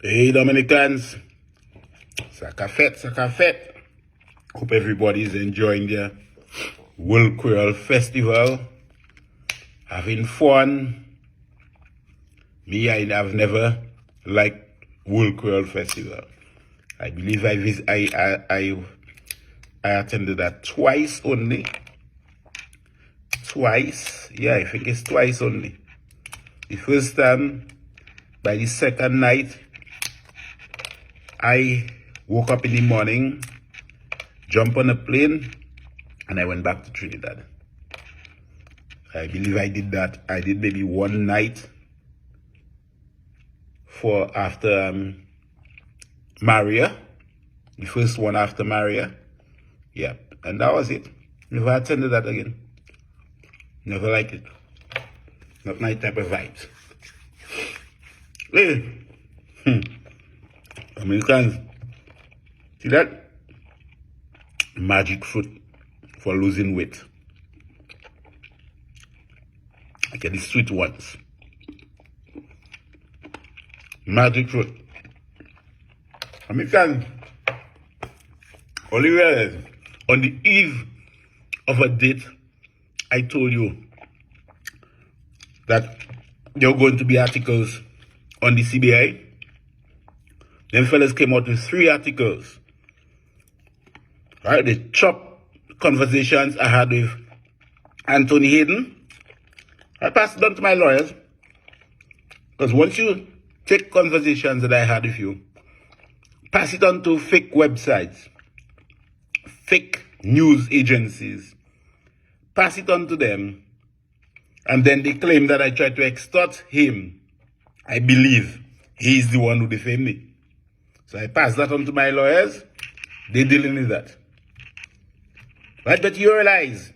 Hey Dominicans, Sakafet. Hope everybody's enjoying their World Creole Festival, having fun. Me, I've never liked World Creole Festival. I believe I attended that twice only. Twice, yeah, I think it's twice only. The first time, by the second night, I woke up in the morning, jumped on a plane, and I went back to Trinidad. I believe I did that. I did maybe one night after Maria, the first one after Maria. Yeah, and that was it. Never attended that again. Never liked it. Not my type of vibes. Hey, Americans, see that? Magic fruit for losing weight. I get the sweet ones. Magic fruit. Americans, only realize on the eve of a date, I told you that there were going to be articles on the CBI. Them fellas came out with 3 articles. Right, the chop conversations I had with Anthony Hayden. I passed it on to my lawyers. Because once you take conversations that I had with you, pass it on to fake websites, fake news agencies, pass it on to them, and then they claim that I tried to extort him. I believe he's the one who defamed me. So I passed that on to my lawyers. They're dealing with that. Right, but you realize,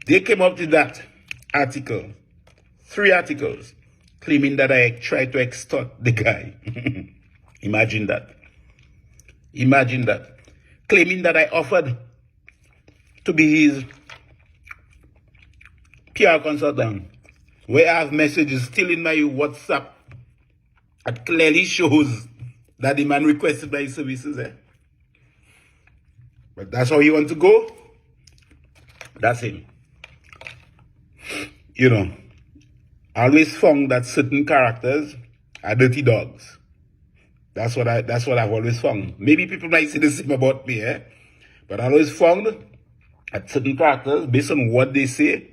they came up with that article, 3 articles, claiming that I tried to extort the guy. Imagine that. Imagine that. Claiming that I offered to be his PR consultant, where I have messages still in my WhatsApp that clearly shows that the man requested my services. But that's how he wants to go. That's him. You know, I always found that certain characters are dirty dogs. That's what I've always found. Maybe people might say the same about me, but I always found that certain characters, based on what they say,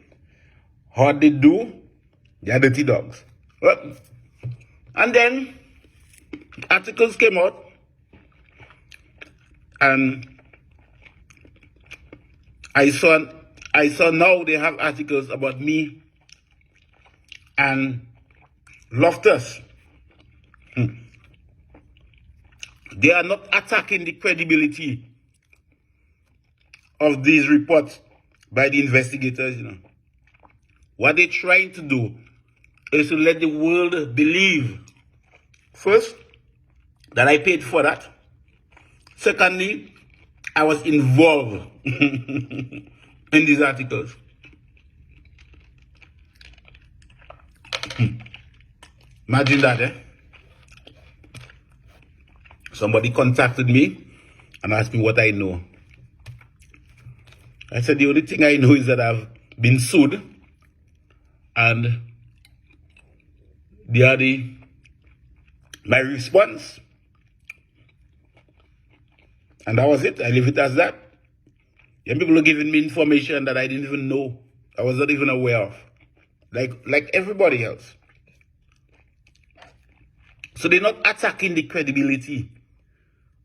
how they do, they are dirty dogs. And then articles came out, and I saw now they have articles about me and Loftus. They are not attacking the credibility of these reports by the investigators, What they're trying to do is to let the world believe, first, that I paid for that. Secondly, I was involved in these articles. Imagine that, Somebody contacted me and asked me what I know. I said the only thing I know is that I've been sued, and my response, and that was it. I leave it as that. And people are giving me information that I didn't even know, I was not even aware of, like everybody else. So they're not attacking the credibility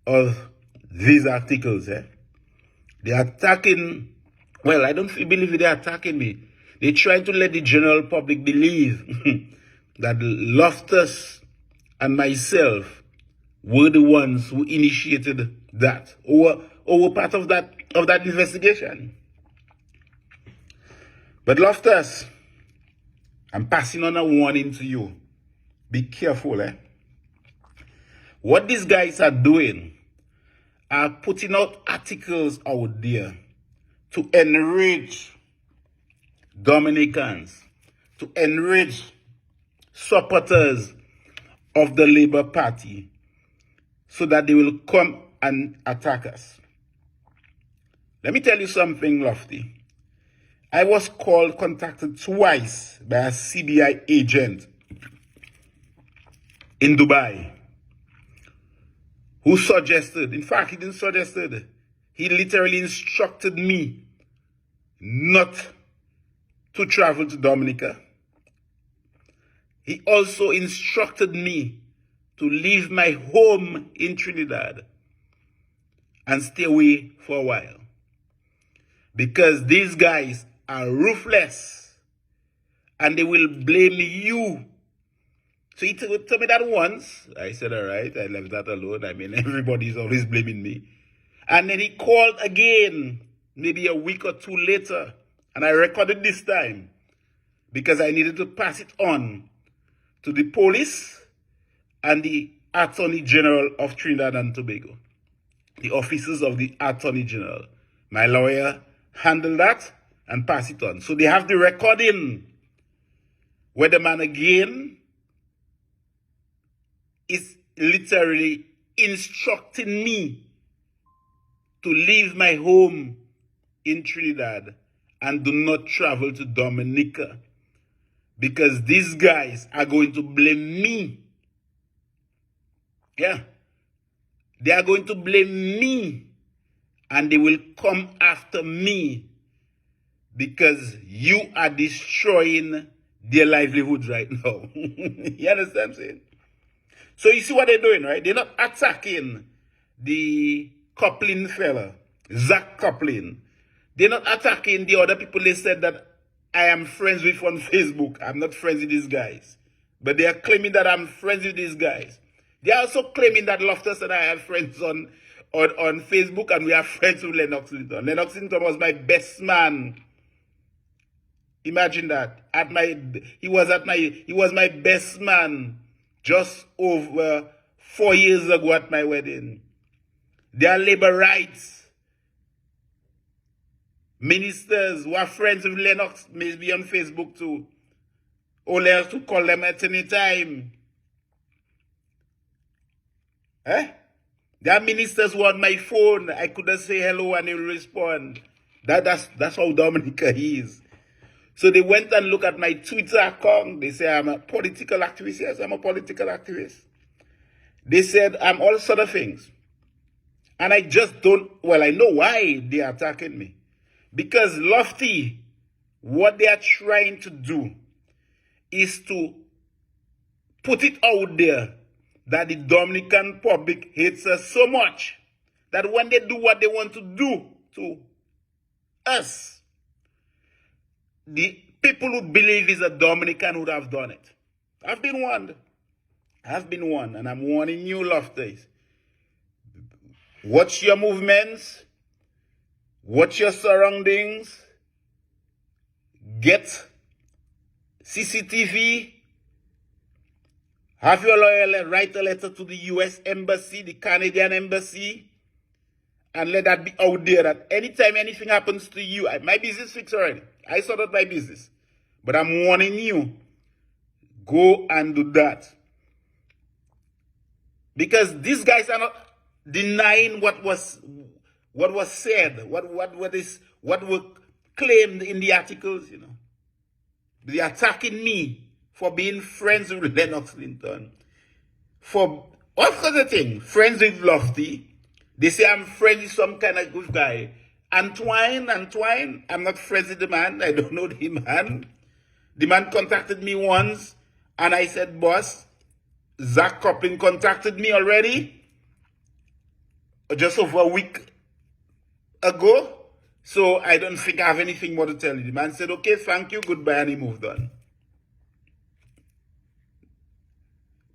of these articles. They're attacking, well, I don't believe they're attacking me. They're trying to let the general public believe that Loftus and myself were the ones who initiated that, or were part of that investigation. But Loftus, I'm passing on a warning to you. Be careful, What these guys are doing are putting out articles out there to enrich Dominicans, to enrich supporters of the Labour Party so that they will come and attack us. Let me tell you something, Lofty. I was contacted twice by a CBI agent in Dubai who suggested, in fact, he didn't suggest it, he literally instructed me not to travel to Dominica. He also instructed me to leave my home in Trinidad and stay away for a while. Because these guys are ruthless and they will blame you. So he told me that once. I said, all right, I left that alone. I mean, everybody's always blaming me. And then he called again, maybe a week or two later, and I recorded this time because I needed to pass it on to the police and the Attorney General of Trinidad and Tobago, the officers of the Attorney General. My lawyer handled that and passed it on. So they have the recording where the man again is literally instructing me to leave my home in Trinidad and do not travel to Dominica because these guys are going to blame me. Yeah. They are going to blame me and they will come after me because you are destroying their livelihoods right now. You understand what I'm saying? So you see what they're doing, right? They're not attacking the Coplin fella, Zach Coplin. They're not attacking the other people they said that I am friends with on Facebook. I'm not friends with these guys. But they are claiming that I'm friends with these guys. They are also claiming that Loftus and I have friends on Facebook and we are friends with Lennox Linton. Lennox Linton was my best man. Imagine that. He was my best man just over 4 years ago at my wedding. They are labor rights ministers who are friends with Lennox, maybe on Facebook too. Only have to call them at any time. There are ministers who are on my phone. I couldn't say hello and they will respond. That's how Dominica is. So they went and looked at my Twitter account. They say I'm a political activist. Yes, I'm a political activist. They said I'm all sort of things. And I just don't, well, I know why they are attacking me. Because Lofty, what they are trying to do is to put it out there that the Dominican public hates us so much that when they do what they want to do to us, the people who believe is a Dominican would have done it. I've been warned. And I'm warning you, Lofty. Watch your movements. Watch your surroundings. Get CCTV. Have your lawyer write a letter to the U.S. Embassy, the Canadian Embassy, and let that be out there that anytime anything happens to you, my business fixed already. I sorted my business. But I'm warning you, go and do that. Because these guys are not denying what was said, what were claimed in the articles, you know. They're attacking me for being friends with Lennox Linton. For all kinds of things. Friends with Lofty. They say I'm friends with some kind of good guy. Antoine, I'm not friends with the man. I don't know the man. The man contacted me once, and I said, boss, Zach Coplin contacted me already, just over a week ago, so I don't think I have anything more to tell you. The man said, okay, thank you, goodbye, and he moved on.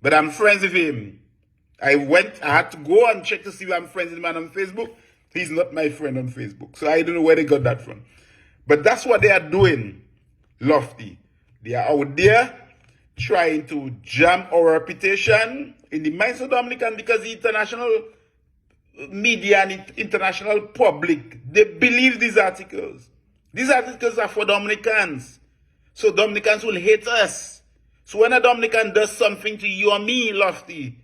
But I'm friends with him. I had to go and check to see if I'm friends with the man on Facebook. He's not my friend on Facebook. So I don't know where they got that from. But that's what they are doing, Lofty. They are out there trying to jam our reputation in the minds of Dominican because the international media and the international public, they believe these articles. These articles are for Dominicans. So Dominicans will hate us. So when a Dominican does something to you or me, Lofty,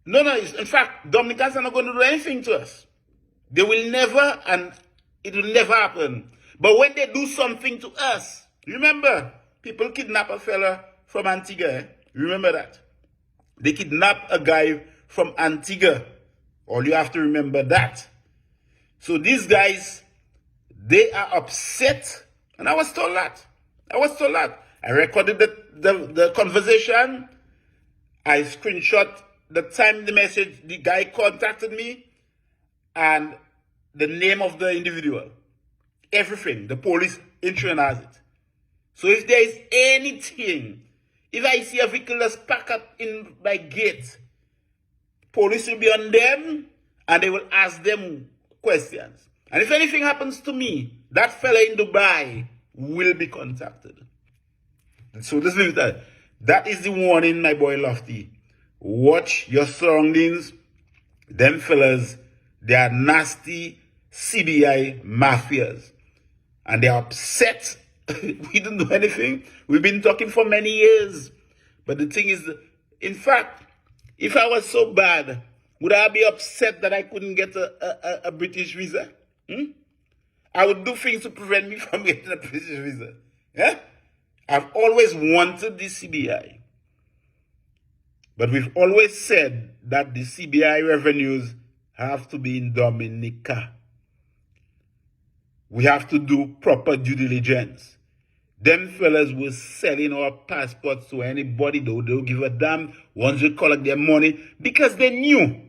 no, in fact, Dominicans are not going to do anything to us. They will never, and it will never happen. But when they do something to us, remember, people kidnap a fella from Antigua. Eh? Remember that. They kidnap a guy from Antigua. All you have to remember that. So these guys, they are upset. And I was told that. I recorded the conversation. I screenshot the time the message, the guy contacted me, and the name of the individual. Everything. The police in Trinidad has it. So if there is anything, if I see a vehicle that's parked up in my gate, police will be on them and they will ask them questions. And if anything happens to me, that fella in Dubai will be contacted. So this is that. That is the warning, my boy Lofty. Watch your surroundings. Them fellas, they are nasty CBI mafias. And they are upset. We didn't do anything. We've been talking for many years. But the thing is, in fact, if I was so bad, would I be upset that I couldn't get a British visa? I would do things to prevent me from getting a British visa. Yeah? I've always wanted the CBI. But we've always said that the CBI revenues have to be in Dominica. We have to do proper due diligence. Them fellas were selling our passports to anybody, though. They'll give a damn once we collect their money, because they knew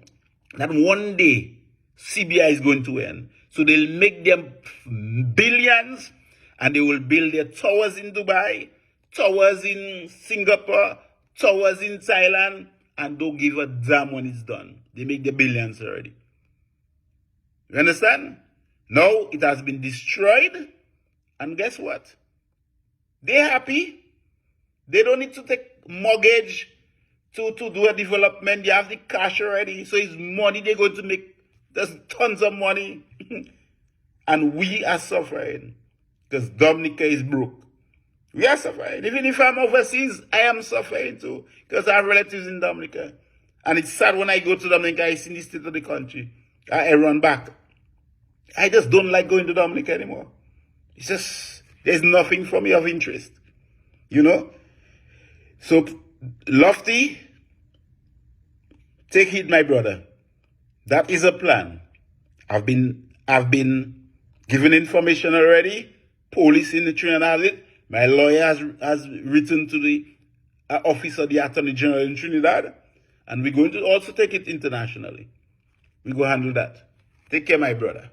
that one day CBI is going to end. So they'll make them billions, and they will build their towers in Dubai, towers in Singapore, towers in Thailand, and don't give a damn when it's done. They make the billions already. You understand? Now it has been destroyed, and guess what? They're happy. They don't need to take mortgage to do a development. They have the cash already, so it's money they're going to make. There's tons of money. And we are suffering because Dominica is broke. We are suffering. Even if I'm overseas, I am suffering too, because I have relatives in Dominica. And it's sad when I go to Dominica, I see the state of the country. I run back. I just don't like going to Dominica anymore. It's just, there's nothing for me of interest. You know? So, Lofty, take heed, my brother. That is a plan. I've been given information already. Police in the Trinidad. My lawyer has written to the office of the Attorney General in Trinidad. And we're going to also take it internationally. We go handle that. Take care, my brother.